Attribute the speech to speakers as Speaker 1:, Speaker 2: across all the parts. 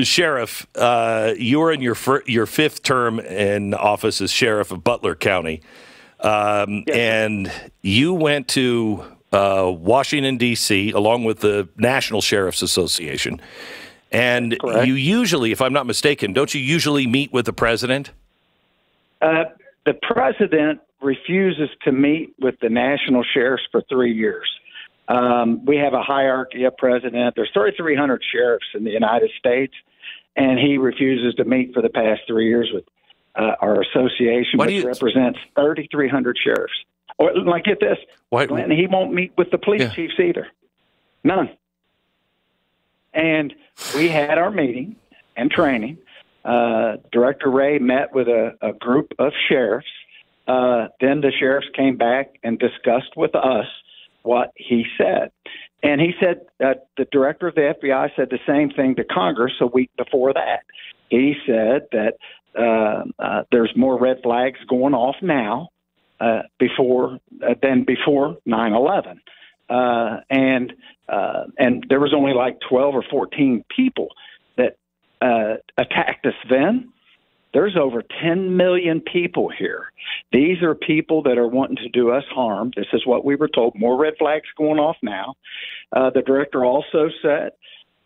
Speaker 1: Sheriff, you were in your fifth term in office as sheriff of Butler County, and you went to Washington, D.C., along with the National Sheriff's Association. And you usually, if I'm not mistaken, don't you usually meet with the president?
Speaker 2: The president refuses to meet with the national sheriffs for 3 years. We have a hierarchy of president. There's 3,300 sheriffs in the United States, and he refuses to meet for the past 3 years with our association, which represents 3,300 sheriffs. Or, like, get this, Glenn, he won't meet with the police chiefs either. None. And we had our meeting and training. Director Ray met with a group of sheriffs. Then the sheriffs came back and discussed with us what he said. And he said the director of the FBI said the same thing to Congress a week before that. He said that there's more red flags going off now than before 9/11. And there was only like 12 or 14 people that attacked us then. There's over 10 million people here. These are people that are wanting to do us harm. This is what we were told. More red flags going off now. The director also said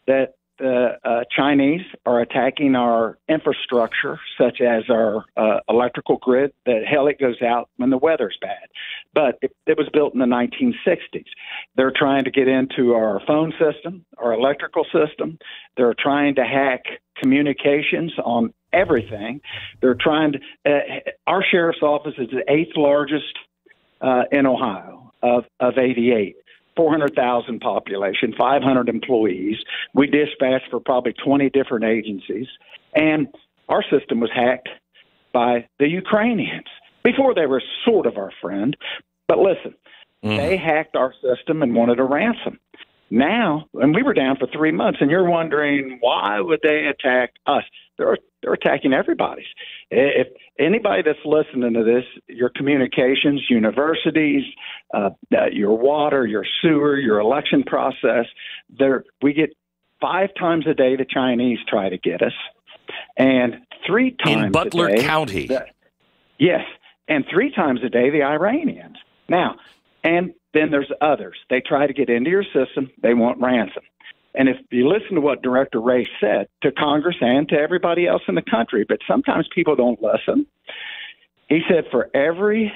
Speaker 2: that the Chinese are attacking our infrastructure, such as our electrical grid, that hell, it goes out when the weather's bad. But it was built in the 1960s. They're trying to get into our phone system, our electrical system. They're trying to hack communications on everything. They're trying to our sheriff's office is the 8th largest in Ohio of 88. 400,000 population, 500 employees. We dispatched for probably 20 different agencies. And our system was hacked by the Ukrainians before they were sort of our friend. But listen, they hacked our system and wanted a ransom. Now, and we were down for 3 months, and you're wondering, why would they attack us? They're attacking everybody. If anybody that's listening to this, your communications, universities, your water, your sewer, your election process, we get 5 times a day the Chinese try to get us, and 3 times
Speaker 1: in Butler
Speaker 2: a day,
Speaker 1: County.
Speaker 2: Yes, and 3 times a day the Iranians. Now, and then there's others. They try to get into your system. They want ransom. And if you listen to what Director Ray said to Congress and to everybody else in the country, but sometimes people don't listen, he said for every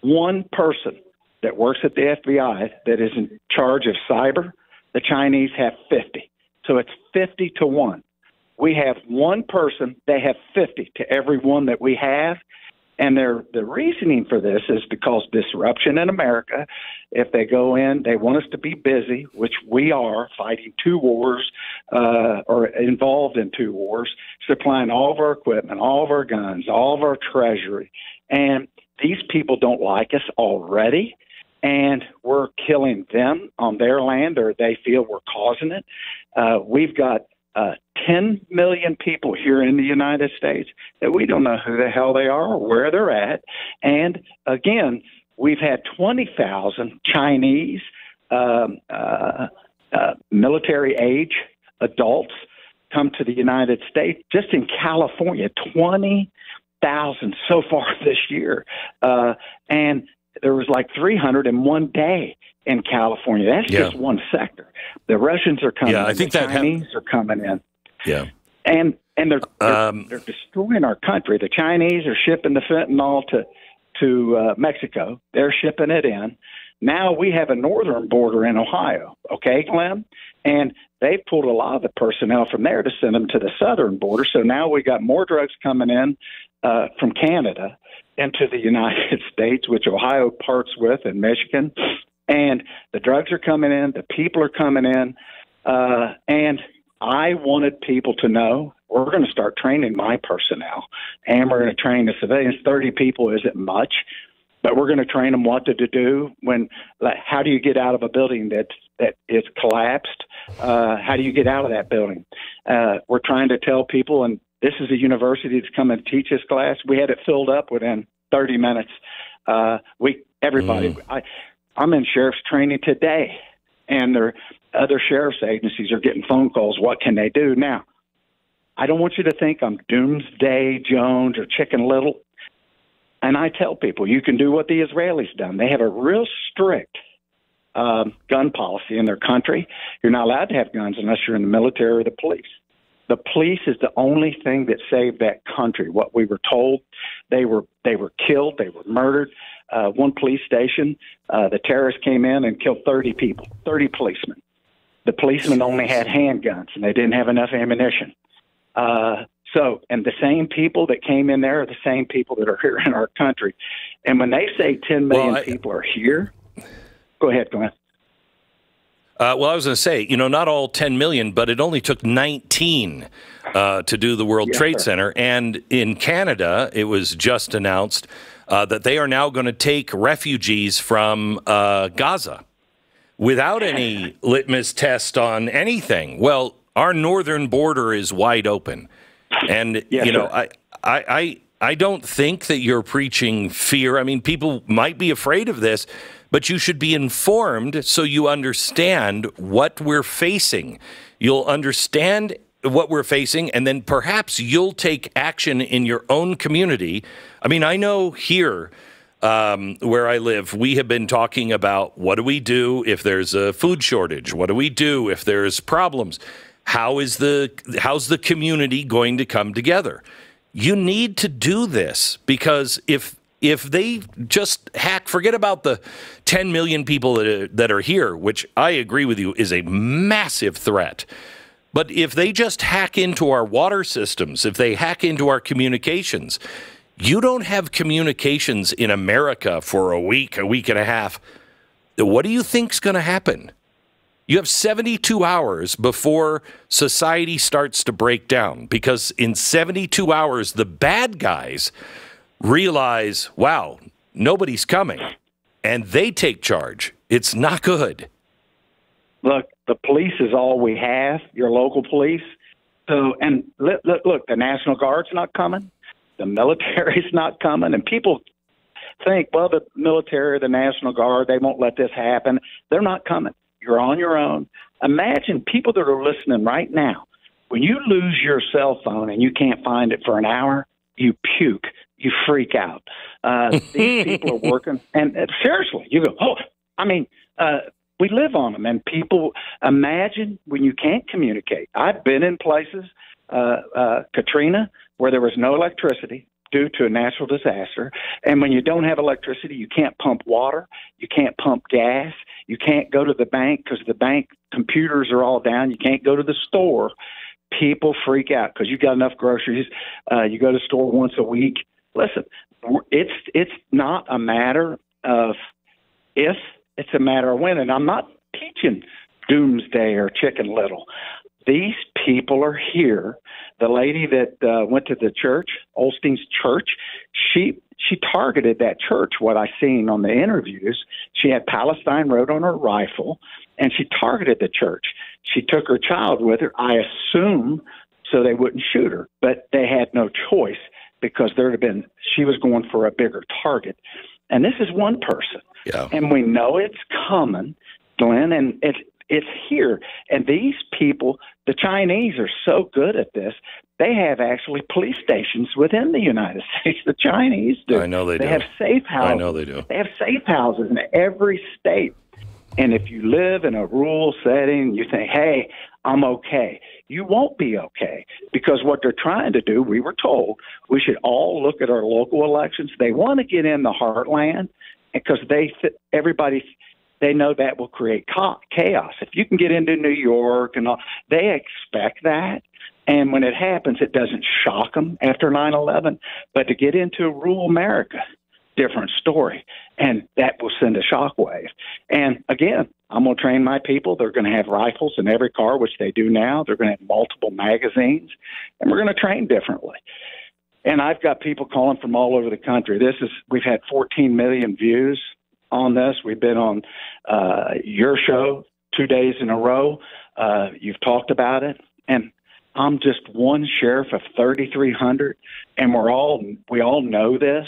Speaker 2: one person that works at the FBI that is in charge of cyber, the Chinese have 50. So it's 50 to 1. We have one person, they have 50 to every one that we have. And the reasoning for this is because disruption in America. If they go in, they want us to be busy, which we are, fighting 2 wars or involved in 2 wars, supplying all of our equipment, all of our guns, all of our treasury. And these people don't like us already, and we're killing them on their land, or they feel we're causing it. We've got 10 million people here in the United States that we don't know who the hell they are or where they're at. And again, we've had 20,000 Chinese military age adults come to the United States. Just in California, 20,000 so far this year. And there was like 300 in one day in California. That's just one sector. The Russians are coming in. I think the Chinese are coming in.
Speaker 1: Yeah.
Speaker 2: And they're destroying our country. The Chinese are shipping the fentanyl to Mexico. They're shipping it in. Now we have a northern border in Ohio, okay, Glenn? And they pulled a lot of the personnel from there to send them to the southern border. So now we got more drugs coming in from Canada into the United States, which Ohio parts with, and Michigan. And the drugs are coming in, the people are coming in, and I wanted people to know we're going to start training my personnel, and we're going to train the civilians. 30 people isn't much, but we're going to train them what to do when. Like, how do you get out of a building that is collapsed? How do you get out of that building? We're trying to tell people, and this is a university that's come and teach this class. We had it filled up within 30 minutes. Everybody. I'm in sheriff's training today, and other sheriff's agencies are getting phone calls. What can they do? Now, I don't want you to think I'm Doomsday Jones or Chicken Little. And I tell people, you can do what the Israelis done. They have a real strict gun policy in their country. You're not allowed to have guns unless you're in the military or the police. The police is the only thing that saved that country. What we were told, they were killed, they were murdered. One police station, the terrorists came in and killed 30 people, 30 policemen. The policemen only had handguns, and they didn't have enough ammunition. And the same people that came in there are the same people that are here in our country. And when they say 10 million people are here, go ahead.
Speaker 1: I was going to say, not all 10 million, but it only took 19 to do the World Trade Center. And in Canada, it was just announced that they are now going to take refugees from Gaza without any litmus test on anything. Well, our northern border is wide open. And, I don't think that you're preaching fear. I mean, people might be afraid of this, but you should be informed so you understand what we're facing. You'll understand what we're facing, and then perhaps you'll take action in your own community. I mean, I know here where I live, we have been talking about what do we do if there's a food shortage? What do we do if there's problems? How's the community going to come together? You need to do this, because if they just forget about the 10 million people that are here, which I agree with you is a massive threat. But if they just hack into our water systems, if they hack into our communications, you don't have communications in America for a week and a half. What do you think's going to happen? You have 72 hours before society starts to break down, because in 72 hours, the bad guys realize, wow, nobody's coming, and they take charge. It's not good.
Speaker 2: Look, the police is all we have, your local police. So, and look, the National Guard's not coming. The military's not coming. And people think, well, the military, the National Guard, they won't let this happen. They're not coming. You're on your own. Imagine people that are listening right now. When you lose your cell phone and you can't find it for an hour, you puke. You freak out. These people are working. And seriously, you go, we live on them. And people, imagine when you can't communicate. I've been in places, Katrina, where there was no electricity due to a natural disaster. And when you don't have electricity, you can't pump water. You can't pump gas. You can't go to the bank because the bank computers are all down. You can't go to the store. People freak out because you got enough groceries. You go to the store once a week. Listen, it's not a matter of if, it's a matter of when. And I'm not teaching doomsday or Chicken Little. These people are here. The lady that went to the church, Olstein's church, she targeted that church, what I seen on the interviews. She had Palestine wrote on her rifle, and she targeted the church. She took her child with her, I assume, so they wouldn't shoot her. But they had no choice because she was going for a bigger target. And this is one person.
Speaker 1: Yeah. And
Speaker 2: we know it's coming, Glenn, and it's here. And these people, the Chinese are so good at this. They have actually police stations within the United States. The Chinese do.
Speaker 1: I know they do.
Speaker 2: They have safe houses.
Speaker 1: I know they do.
Speaker 2: They have safe houses in every state. And if you live in a rural setting, you think, hey, I'm okay. You won't be okay, because what they're trying to do, we were told, we should all look at our local elections. They want to get in the heartland because they know that will create chaos. If you can get into New York and all, they expect that. And when it happens, it doesn't shock them after 9/11. But to get into rural America, different story. And that will send a shockwave. And again, I'm going to train my people. They're going to have rifles in every car, which they do now. They're going to have multiple magazines. And we're going to train differently. And I've got people calling from all over the country. We've had 14 million views on this. We've been on your show 2 days in a row. You've talked about it. And I'm just one sheriff of 3,300, and we all know this.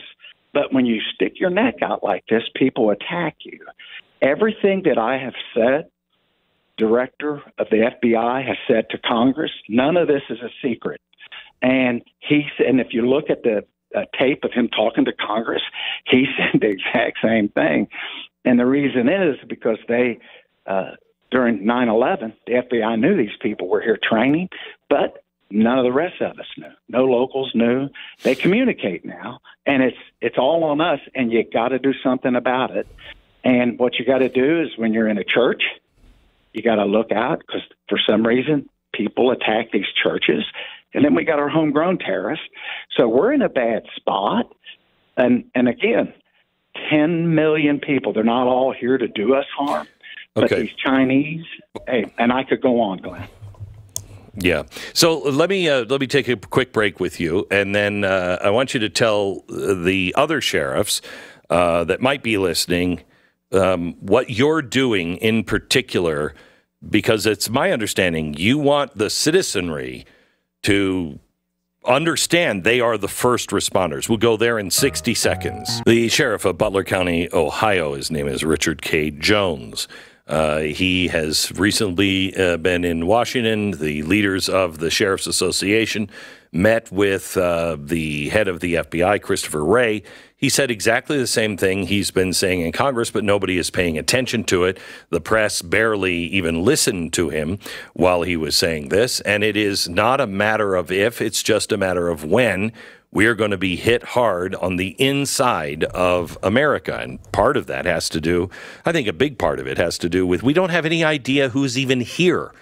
Speaker 2: But when you stick your neck out like this, people attack you. Everything that I have said director of the FBI has said to Congress, none of this is a secret. And if you look at the tape of him talking to Congress, he said the exact same thing. And the reason is because during 9/11, the FBI knew these people were here training, but none of the rest of us knew. No locals knew. They communicate now, and it's all on us, and you got to do something about it. And what you got to do is when you're in a church, you got to look out because for some reason people attack these churches. And then we got our homegrown terrorists. So we're in a bad spot. And again, 10 million people, they're not all here to do us harm. But these Chinese, and I could go on, Glenn.
Speaker 1: Yeah. So let me take a quick break with you, and then I want you to tell the other sheriffs that might be listening what you're doing in particular, because it's my understanding you want the citizenry to understand they are the first responders. We'll go there in 60 seconds. The sheriff of Butler County, Ohio, his name is Richard K. Jones. He has recently been in Washington. The leaders of the Sheriff's Association met with the head of the FBI, Christopher Wray. He said exactly the same thing he's been saying in Congress, but nobody is paying attention to it. The press barely even listened to him while he was saying this. And it is not a matter of if, it's just a matter of when we are going to be hit hard on the inside of America. And part of that has to do, I think a big part of it has to do with we don't have any idea who's even here.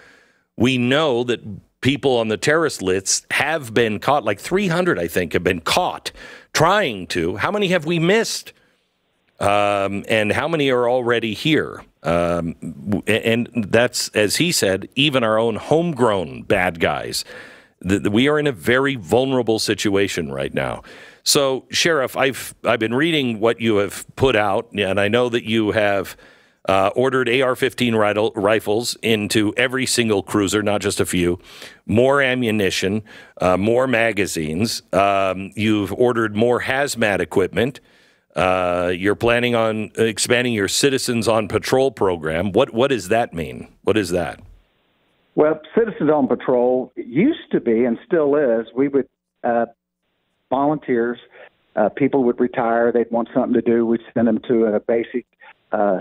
Speaker 1: We know that people on the terrorist lists have been caught, like 300, I think, have been caught trying to. How many have we missed? And how many are already here? And that's, as he said, even our own homegrown bad guys. We are in a very vulnerable situation right now. So, Sheriff, I've been reading what you have put out, and I know that you have ordered AR-15 rifles into every single cruiser, not just a few, more ammunition, more magazines. You've ordered more hazmat equipment. You're planning on expanding your Citizens on Patrol program. What does that mean? What is that?
Speaker 2: Well, Citizens on Patrol used to be and still is. We would volunteers, people would retire, they'd want something to do. We'd send them to a basic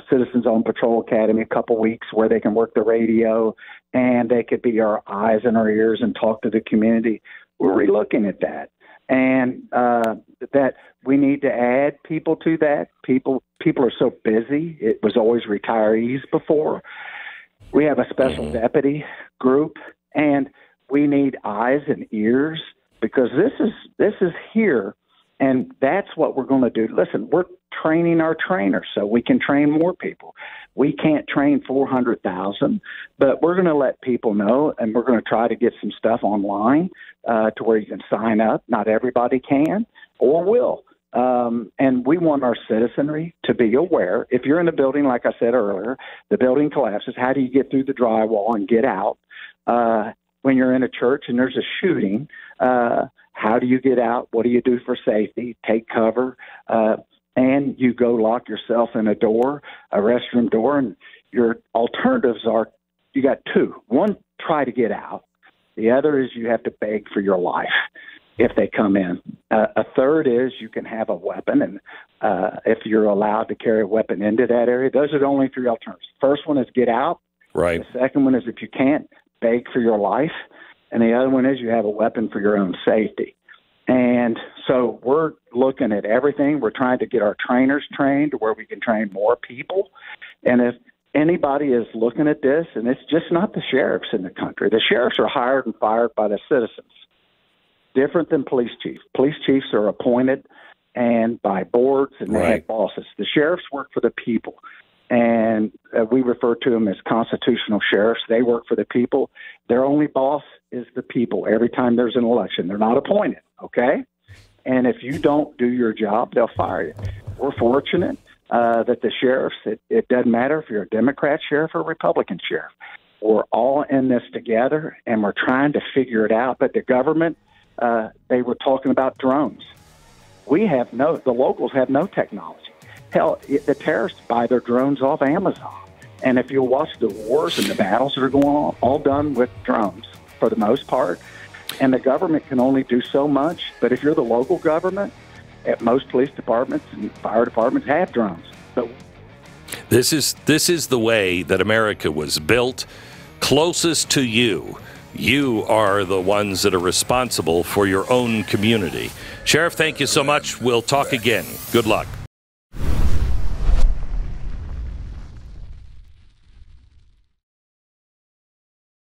Speaker 2: Citizens on Patrol Academy, a couple weeks where they can work the radio and they could be our eyes and our ears and talk to the community. We're relooking at that, and that we need to add people to that. People are so busy. It was always retirees before. We have a special deputy group, and we need eyes and ears because this is here, and that's what we're going to do. Listen, we're training our trainers so we can train more people. We can't train 400,000, but we're going to let people know, and we're going to try to get some stuff online to where you can sign up. Not everybody can or will. And we want our citizenry to be aware. If you're in a building, like I said earlier, the building collapses, how do you get through the drywall and get out? When you're in a church and there's a shooting, how do you get out? What do you do for safety? Take cover. And you go lock yourself in a door, a restroom door, and your alternatives are, you got two. One, try to get out. The other is you have to beg for your life if they come in. A third is you can have a weapon, and if you're allowed to carry a weapon into that area. Those are the only three alternatives. First one is get out.
Speaker 1: Right.
Speaker 2: The second one is if you can't, beg for your life. And the other one is you have a weapon for your own safety. And so we're looking at everything. We're trying to get our trainers trained to where we can train more people. And if anybody is looking at this, and it's just not the sheriffs in the country. The sheriffs are hired and fired by the citizens. Different than police chiefs. Police chiefs are appointed and by boards, and they have bosses. The sheriffs work for the people, and we refer to them as constitutional sheriffs. They work for the people. Their only boss is the people every time there's an election. They're not appointed, okay? And if you don't do your job, they'll fire you. We're fortunate that the sheriffs, it doesn't matter if you're a Democrat sheriff or a Republican sheriff. We're all in this together, and we're trying to figure it out. But the government, they were talking about drones. The locals have no technology. Hell, the terrorists buy their drones off Amazon, And if you watch the wars and the battles that are going on, all done with drones for the most part. And the government can only do so much. But if you're the local government, at most police departments and fire departments have drones. So
Speaker 1: this is the way that America was built, closest to you. You are the ones that are responsible for your own community. Sheriff, thank you so much. We'll talk again. Good luck.